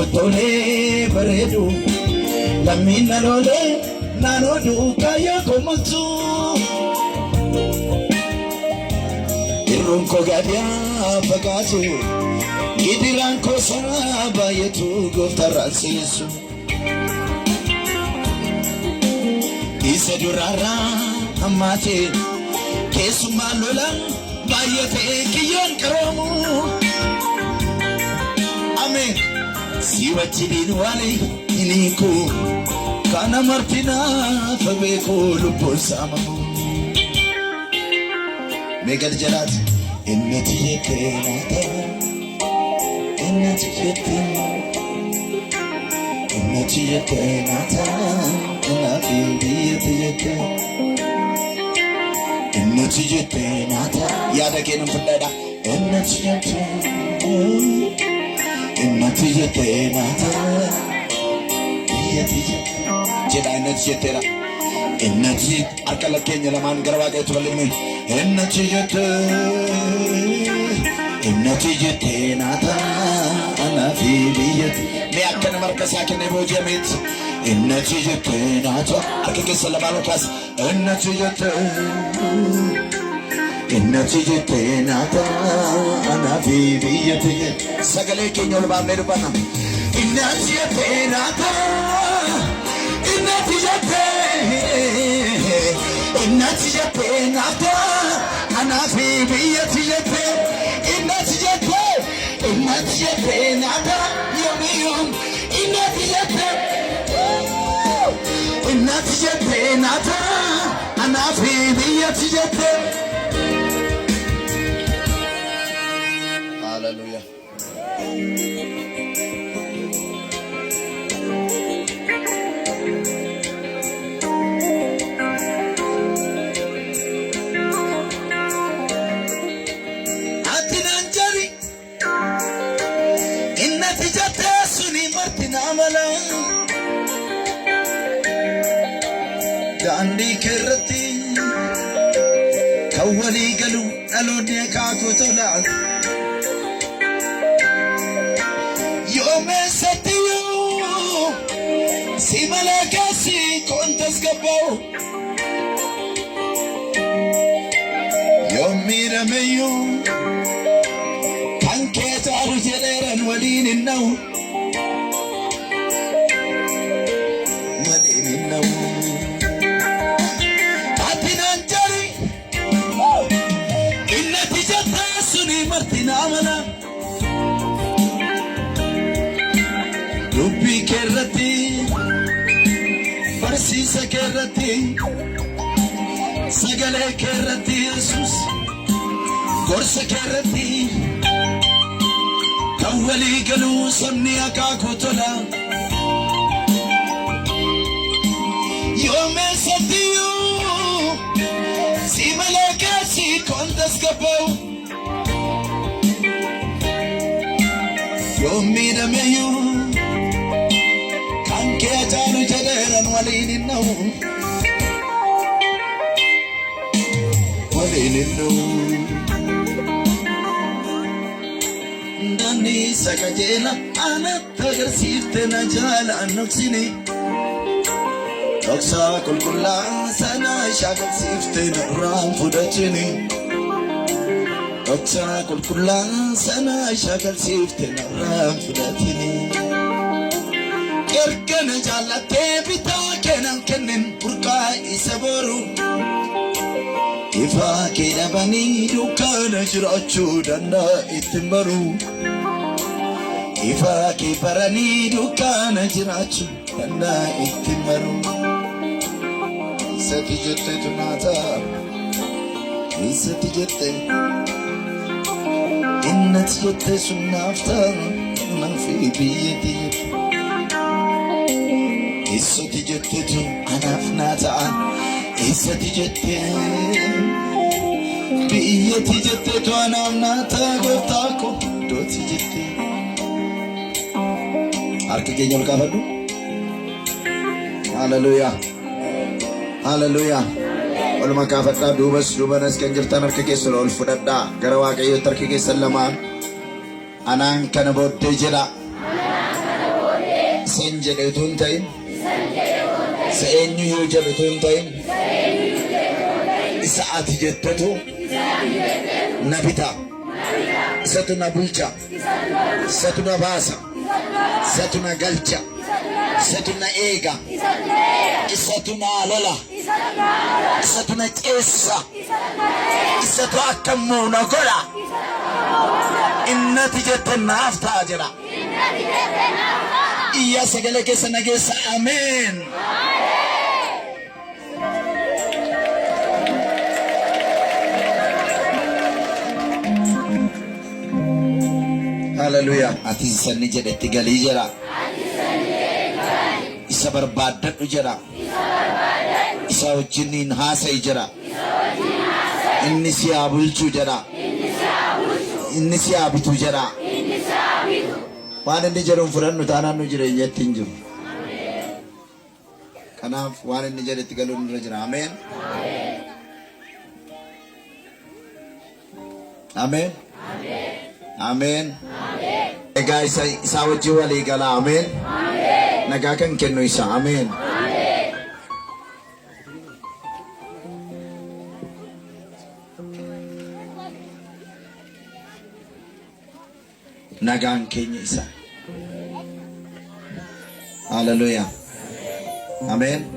tole bareedu lamina lole nanodu kaya komantu irunko gadia fagatu gidiran ko saba yetu goftarasisu isedurara amate kesuma lolan bayete kiyon karomu amen siwachidin wale iniku kana martina fabeko luposamamu megal jalat innati yekenata innati yekenata nafi biyete innati yekenata yadakenum fulada innati yekenata jeda innati yetera innati arkala kenya laman garwaga tubalimi innati yekenata nafi biyete me akana markasa kene bojemit innati yekenata akike salamalukas innati yekenata nafi biyete sagale kenyol bamne rubana innati yekenata innati yekenata nafi biyete innati yekenata yomiyum innati yekenata nafi biyete hallelujah atinanjari innati jate suni martina mala dandi kerti kawali galu alone ka kotola yome satiyo si malakasi kontas gabao yomi rameyo kanke taru jeleran walin nau atinanjari innati jatta suni martina mala Rubi kerati barsisa kerati sagale kerati Jesus gorsa kerati kawali galu samni akakotola yome satiyo si malakasi kontas kapau yomi rameyo Kejaru jadaran walinin Dani sakajela anat agarsiifte na jala nuksini Doksa kulkulla sana shagarsiifte na ram fudachini Doksa kulkulla sana shagarsiifte na ram fudachini Erkene jalate bita kenan kenen purka isaboru Ifa kena bani dukana jirachu danda itimaru Ifa ke parani dukana jirachu danda itimaru Isati jette tunata Isati jette Innati jette sunnafta Nafi biyeti Isati jette tu anafnata Isati jette biyeti jette tu anafnata Goftako doti jette Harka keenya ol kaafadhu Hallelujah Hallelujah Walumaa kaafadhaa duubanas kan jirtan harka keessan ol fudhadhaa gara Waaqayyootti harka keessan lamaan anaan kana booddee jedha Isan jedhe utuu hin ta'in isa eenyuyyuu jedhe utuu hin ta'in isa ati jettetu na bita, isatu na bulcha, isatu na baasa, isatu na galcha, isatu na eega, isatu na lola, isatu na ceessa, isatu akka immoo na godha. Innati jette naaf ta'a jedha. Iyya sagalee keessa nageessa. Ameen. Hallelujah. Ati sanni jedhetti galii jedha. Isa barbaaddadhu jedha. Isa wajjiniin haasa'i jedha. Inni si haa bulchu jedha. Inni si haa bitu jedha. Waan inni jedhuun fudhannu taanaan nu jireenyatti hin jiru. Kanaaf waan inni jedhetti galuun irra jira. Ameen. Ameen. Ameen. Egaa isaa wajjin walii gala. Ameen. Nagaa kan kennu isa. Ameen. Nagaan keenya isa. Hallelujah. Amen.